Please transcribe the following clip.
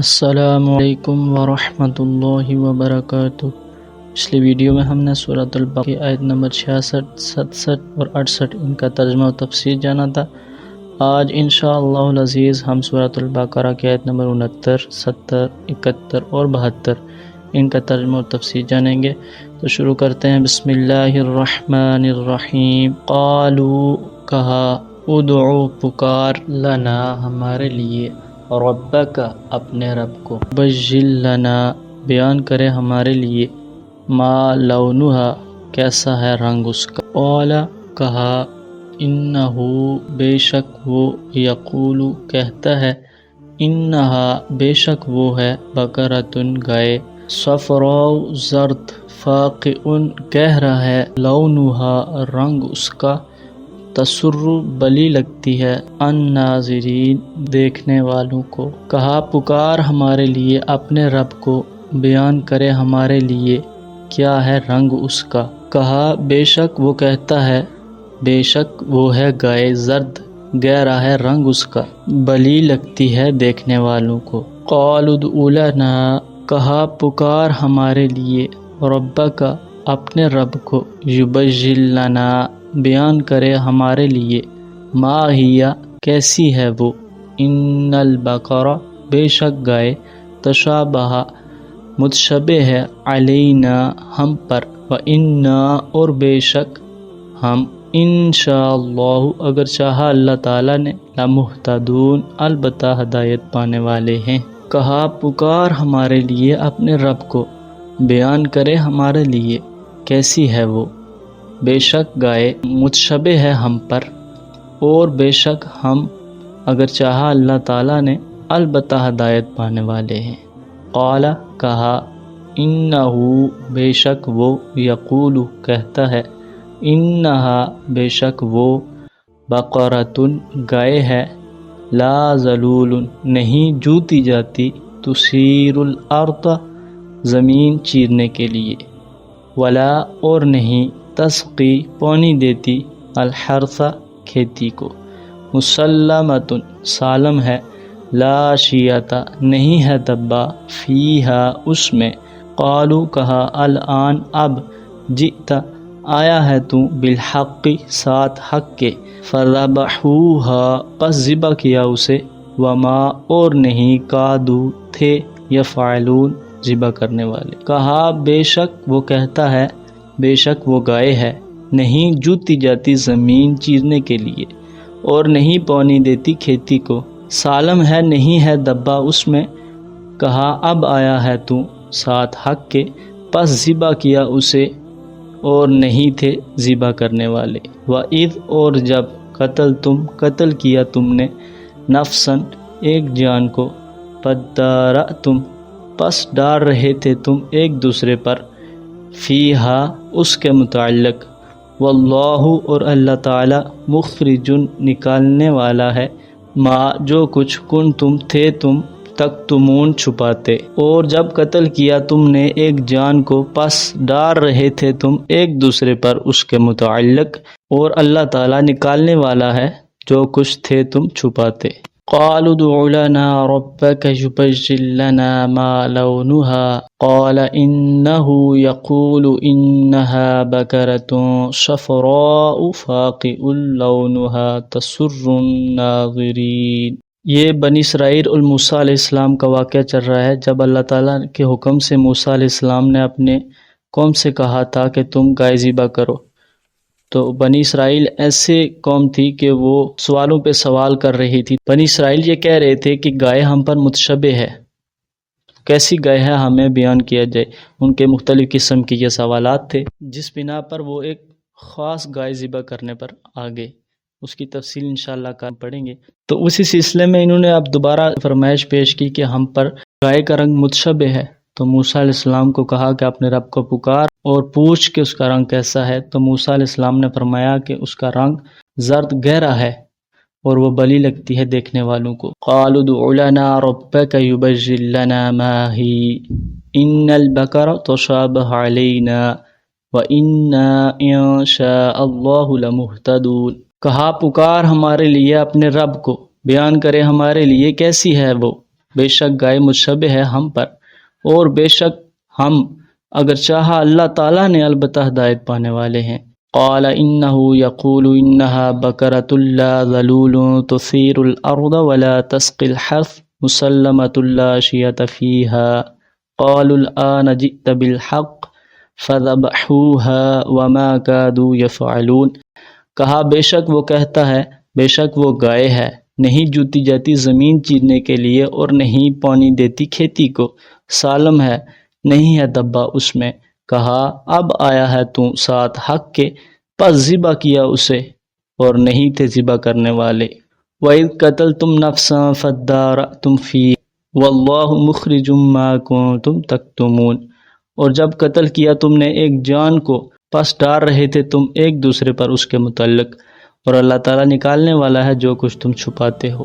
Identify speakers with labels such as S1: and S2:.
S1: السلام علیکم ورحمۃ اللہ وبرکاتہ۔ پچھلی ویڈیو میں ہم نے سورۃ البقرہ کی آیت نمبر 66، 67 اور 68 ان کا ترجمہ و تفسیر جانا تھا۔ آج انشاءاللہ العزیز ہم سورۃ البقرہ کی آیت نمبر 69، 70، 71 اور 72 ان کا ترجمہ و تفسیر جانیں گے۔ تو شروع کرتے ہیں۔ بسم اللہ الرحمن الرحیم۔ قالوا کہا، ادعو پکار، لنا ہمارے لیے، ربک اپنے رب کو، بجل لنا بیان کرے ہمارے لیے، ما لونہا کیسا ہے رنگ اس کا۔ قال کہا، انہو بے شک وہ، یقول کہتا ہے، انہا بے شک وہ ہے، بقرۃ گائے، صفراء زرد، فاقع گہرا ہے، لونہا رنگ اس کا، تسر بلی لگتی ہے، الناظرین دیکھنے والوں کو۔ کہا پکار ہمارے لیے اپنے رب کو، بیان کرے ہمارے لیے کیا ہے رنگ اس کا۔ کہا بے شک وہ کہتا ہے، بے شک وہ ہے گائے، زرد گہرا ہے رنگ اس کا، بلی لگتی ہے دیکھنے والوں کو۔ قالوا ادع لنا کہا پکار ہمارے لیے، ربک اپنے رب کو، یبجل لنا بیان کرے ہمارے لیے، ما ہی کیسی ہے وہ، ان البقرہ بے شک گائے، تشابہ متشبہ ہے، علینا ہم پر، وانا اور بے شک ہم، انشاءاللہ اگر چاہا اللہ تعالیٰ نے، لمہتدون البتہ ہدایت پانے والے ہیں۔ کہا پکار ہمارے لیے اپنے رب کو، بیان کرے ہمارے لیے کیسی ہے وہ، بے شک گائے متشبہ ہے ہم پر، اور بے شک ہم اگر چاہا اللہ تعالیٰ نے، البتہ ہدایت پانے والے ہیں۔ قال کہا، انہو بے شک وہ، یقول کہتا ہے، انہا بے شک وہ، بقرۃ گائے ہے، لا ذلول نہیں جوتی جاتی، تثیر الارض زمین چیرنے کے لیے، ولا اور نہیں، تسقی پانی دیتی، الحرث کھیتی کو، مسلمۃ سالم ہے، لا شیۃ نہیں ہے دبا، فیہا اس میں، قالوا کہا، الآن اب، جئت آیا ہے تو، بالحق ساتھ حق کے، فذبحوہا پس ذبح کیا اسے، وما اور نہیں، کادوا تھے، یفعلون ذبح کرنے والے۔ کہا بے شک وہ کہتا ہے، بے شک وہ گائے ہے، نہیں جوتی جاتی زمین چیرنے کے لیے، اور نہیں پانی دیتی کھیتی کو، سالم ہے نہیں ہے دبا اس میں۔ کہا اب آیا ہے تو، ساتھ حق کے، پس ذبح کیا اسے، اور نہیں تھے ذبح کرنے والے۔ وَإِذْ اور جب، قتل کیا تم نے، نفساً ایک جان کو، فَادَّارَأْتُمْ پس ڈال رہے تھے تم ایک دوسرے پر، فیہا اس کے متعلق، واللہ اور اللہ تعالی، مخرج نکالنے والا ہے، ما جو کچھ، کنتم تھے تم، تکتمون چھپاتے۔ اور جب قتل کیا تم نے ایک جان کو، پس ڈال رہے تھے تم ایک دوسرے پر اس کے متعلق، اور اللہ تعالی نکالنے والا ہے جو کچھ تھے تم چھپاتے۔ قالوا ادع لنا ربك يبجل لنا ما لونها قال إنه يقول إنها بقرة صفراء فاقع لونها تسر الناظرين۔ یہ بنی اسرائیل اور موسیٰ علیہ السلام کا واقعہ چل رہا ہے، جب اللہ تعالیٰ کے حکم سے موسیٰ علیہ السلام نے اپنے قوم سے کہا تھا کہ تم گائے ذبح کرو، تو بنی اسرائیل ایسے قوم تھی کہ وہ سوالوں پہ سوال کر رہی تھی۔ بنی اسرائیل یہ کہہ رہے تھے کہ گائے ہم پر متشبہ ہے، کیسی گائے ہے ہمیں بیان کیا جائے۔ ان کے مختلف قسم کے یہ سوالات تھے، جس بنا پر وہ ایک خاص گائے ذبح کرنے پر آگے، اس کی تفصیل انشاءاللہ پڑھیں گے۔ تو اسی سلسلے میں انہوں نے اب دوبارہ فرمائش پیش کی کہ ہم پر گائے کا رنگ متشبہ ہے، تو موسیٰ علیہ السلام کو کہا کہ اپنے رب کو پکار اور پوچھ کہ اس کا رنگ کیسا ہے۔ تو موسیٰ علیہ السلام نے فرمایا کہ اس کا رنگ زرد گہرا ہے، اور وہ بلی لگتی ہے دیکھنے والوں کو۔ قالوا ادع لنا ربك يبجل لنا ما هي ان البقرة تشابه علينا وإنا ان شاء الله لمهتدون۔ کہا پکار ہمارے لیے اپنے رب کو، بیان کرے ہمارے لیے کیسی ہے وہ، بے شک گائے مشتبہ ہے ہم پر، اور بے شک ہم اگر چاہا اللہ تعالیٰ نے البتہ ہدایت پانے والے ہیں۔ قال انه يقول انها بقرة لا ذلول تثير الارض ولا تسقي الحرث مسلمة لا شية فيها قالوا الآن جئت بالحق فذبحوها وما كادوا يفعلون۔ کہا بے شک وہ کہتا ہے، بے شک وہ گائے ہے، نہیں جوتی جاتی زمین چیرنے کے لیے اور نہیں پانی دیتی کھیتی کو، سالم ہے، نہیں ہے دبا اس میں۔ کہا اب آیا ہے تو ساتھ حق کے، پس ذبح کیا اسے، اور نہیں تھے ذبح کرنے والے۔ وَإِذْ قَتَلْتُمْ نَفْسًا فَادَّارَأْتُمْ فِيهَا وَاللَّهُ مُخْرِجٌ مَا كُنْتُمْ تَكْتُمُونَ، اور جب قتل کیا تم نے ایک جان کو، پس ڈار رہے تھے تم ایک دوسرے پر اس کے متعلق، اور اللہ تعالیٰ نکالنے والا ہے جو کچھ تم چھپاتے ہو۔